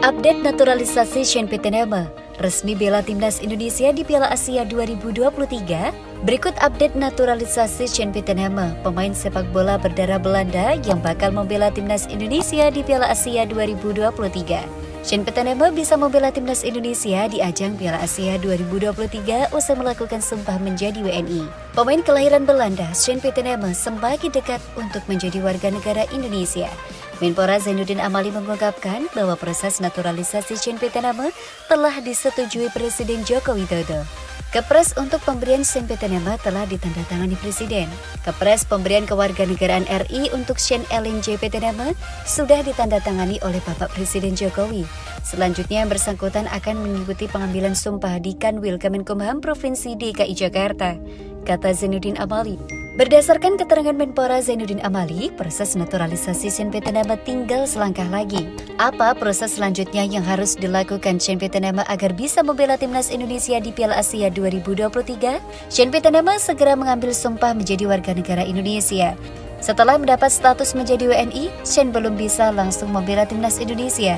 Update naturalisasi Sean Pieterema resmi bela timnas Indonesia di Piala Asia 2023. Berikut update naturalisasi Sean Pieterema, pemain sepak bola berdarah Belanda yang bakal membela timnas Indonesia di Piala Asia 2023. Sean Pieterema bisa membela timnas Indonesia di ajang Piala Asia 2023 usai melakukan sumpah menjadi WNI. Pemain kelahiran Belanda, Sean Pieterema semakin dekat untuk menjadi warga negara Indonesia. Menpora Zainuddin Amali mengungkapkan bahwa proses naturalisasi Sean Pieterema telah disetujui Presiden Joko Widodo. Kepres untuk pemberian Sean Pieterema telah ditandatangani Presiden. Kepres pemberian kewarganegaraan RI untuk Sean Ellen J. Pieterema sudah ditandatangani oleh Bapak Presiden Jokowi. Selanjutnya yang bersangkutan akan mengikuti pengambilan sumpah di Kanwil Kemenkumham Provinsi DKI Jakarta, kata Zainuddin Amali. Berdasarkan keterangan Menpora Zainuddin Amali, proses naturalisasi Sean Pieterema tinggal selangkah lagi. Apa proses selanjutnya yang harus dilakukan Sean Pieterema agar bisa membela timnas Indonesia di Piala Asia 2023? Sean Pieterema segera mengambil sumpah menjadi warga negara Indonesia. Setelah mendapat status menjadi WNI, Sean belum bisa langsung membela timnas Indonesia.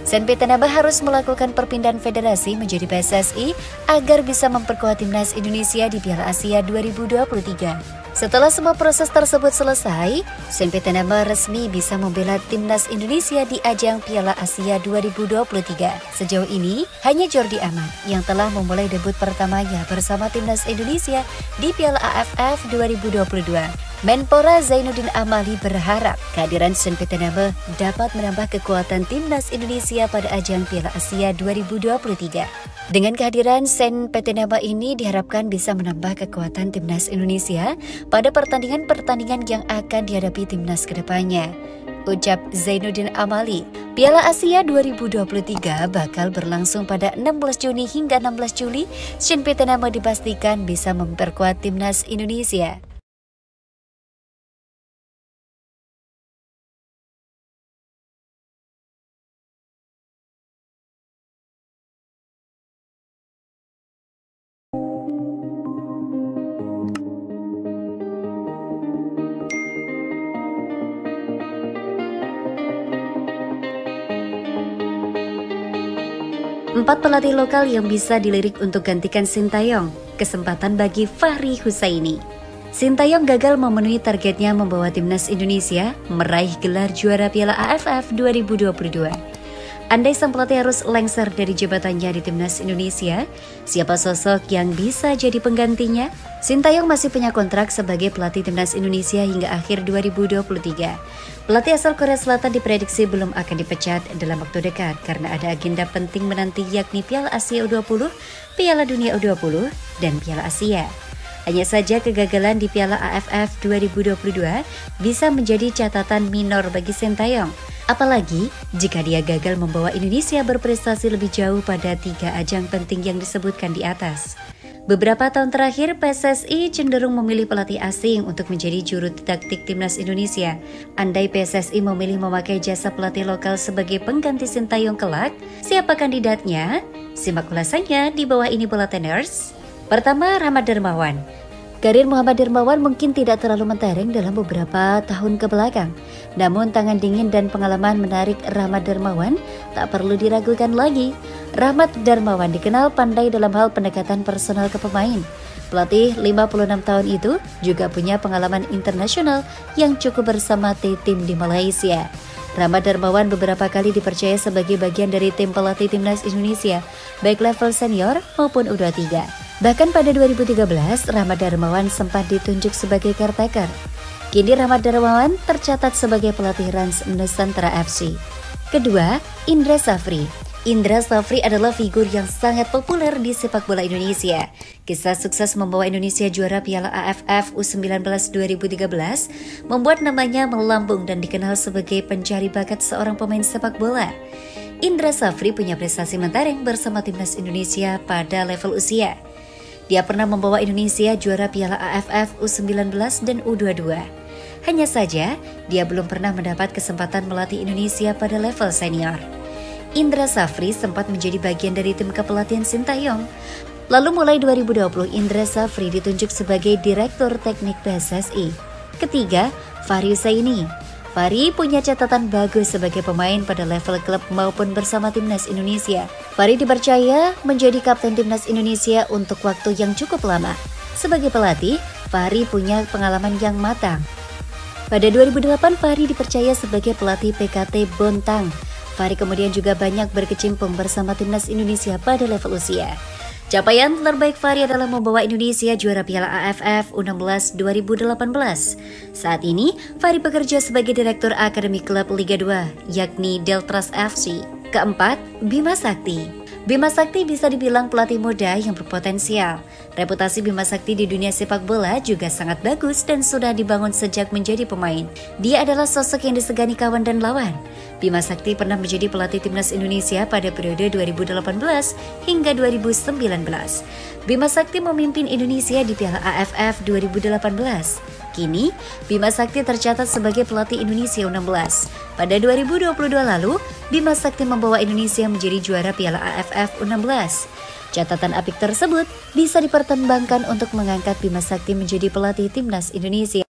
Sean Pieterema harus melakukan perpindahan federasi menjadi PSSI agar bisa memperkuat timnas Indonesia di Piala Asia 2023. Setelah semua proses tersebut selesai, Sean Pieterema resmi bisa membela timnas Indonesia di ajang Piala Asia 2023. Sejauh ini, hanya Jordi Amat yang telah memulai debut pertamanya bersama timnas Indonesia di Piala AFF 2022. Menpora Zainuddin Amali berharap kehadiran Sean Pieterema dapat menambah kekuatan timnas Indonesia pada ajang Piala Asia 2023. Dengan kehadiran Sean Pieterema ini diharapkan bisa menambah kekuatan timnas Indonesia pada pertandingan-pertandingan yang akan dihadapi timnas kedepannya. Ucap Zainuddin Amali. Piala Asia 2023 bakal berlangsung pada 16 Juni hingga 16 Juli. Sean Pieterema dipastikan bisa memperkuat timnas Indonesia. Empat pelatih lokal yang bisa dilirik untuk gantikan Sintayong. Kesempatan bagi Fahri Husaini. Sintayong gagal memenuhi targetnya membawa timnas Indonesia meraih gelar juara Piala AFF 2022. Andai sang pelatih harus lengser dari jabatannya di timnas Indonesia, siapa sosok yang bisa jadi penggantinya? Sintayong masih punya kontrak sebagai pelatih timnas Indonesia hingga akhir 2023. Pelatih asal Korea Selatan diprediksi belum akan dipecat dalam waktu dekat karena ada agenda penting menanti yakni Piala Asia U20, Piala Dunia U20, dan Piala Asia. Hanya saja kegagalan di Piala AFF 2022 bisa menjadi catatan minor bagi Sintayong. Apalagi jika dia gagal membawa Indonesia berprestasi lebih jauh pada 3 ajang penting yang disebutkan di atas. Beberapa tahun terakhir, PSSI cenderung memilih pelatih asing untuk menjadi juru taktik timnas Indonesia. Andai PSSI memilih memakai jasa pelatih lokal sebagai pengganti Sintayong kelak, siapa kandidatnya? Simak ulasannya di bawah ini Bulletiners. Pertama, Rahmat Darmawan. Karir Muhammad Darmawan mungkin tidak terlalu mentereng dalam beberapa tahun ke belakang. Namun tangan dingin dan pengalaman menarik Rahmat Darmawan tak perlu diragukan lagi. Rahmat Darmawan dikenal pandai dalam hal pendekatan personal ke pemain. Pelatih 56 tahun itu juga punya pengalaman internasional yang cukup bersama tim di Malaysia. Rahmat Darmawan beberapa kali dipercaya sebagai bagian dari tim pelatih timnas Indonesia, baik level senior maupun U23. Bahkan pada 2013, Rahmat Darmawan sempat ditunjuk sebagai caretaker. Kini Rahmat Darmawan tercatat sebagai pelatih Rans Nusantara FC. Kedua, Indra Safri. Indra Safri adalah figur yang sangat populer di sepak bola Indonesia. Kisah sukses membawa Indonesia juara Piala AFF U19 2013 membuat namanya melambung dan dikenal sebagai pencari bakat seorang pemain sepak bola. Indra Safri punya prestasi mentereng bersama timnas Indonesia pada level usia. Dia pernah membawa Indonesia juara Piala AFF U19 dan U22. Hanya saja, dia belum pernah mendapat kesempatan melatih Indonesia pada level senior. Indra Safri sempat menjadi bagian dari tim kepelatihan Sintayong. Lalu mulai 2020, Indra Safri ditunjuk sebagai Direktur Teknik PSSI. Ketiga, Fahri Husaini. Fahri punya catatan bagus sebagai pemain pada level klub maupun bersama timnas Indonesia. Fahri dipercaya menjadi kapten timnas Indonesia untuk waktu yang cukup lama. Sebagai pelatih, Fahri punya pengalaman yang matang. Pada 2008, Fahri dipercaya sebagai pelatih PKT Bontang. Fahri kemudian juga banyak berkecimpung bersama timnas Indonesia pada level usia. Capaian terbaik Fahri adalah membawa Indonesia juara Piala AFF U16 2018. Saat ini, Fahri bekerja sebagai Direktur Akademi Klub Liga 2, yakni Deltras FC. Keempat, Bima Sakti. Bima Sakti bisa dibilang pelatih muda yang berpotensial. Reputasi Bima Sakti di dunia sepak bola juga sangat bagus dan sudah dibangun sejak menjadi pemain. Dia adalah sosok yang disegani kawan dan lawan. Bima Sakti pernah menjadi pelatih timnas Indonesia pada periode 2018 hingga 2019. Bima Sakti memimpin Indonesia di Piala AFF 2018. Kini, Bima Sakti tercatat sebagai pelatih Indonesia U16. Pada 2022 lalu, Bima Sakti membawa Indonesia menjadi juara Piala AFF U16. Catatan apik tersebut bisa dipertimbangkan untuk mengangkat Bima Sakti menjadi pelatih timnas Indonesia.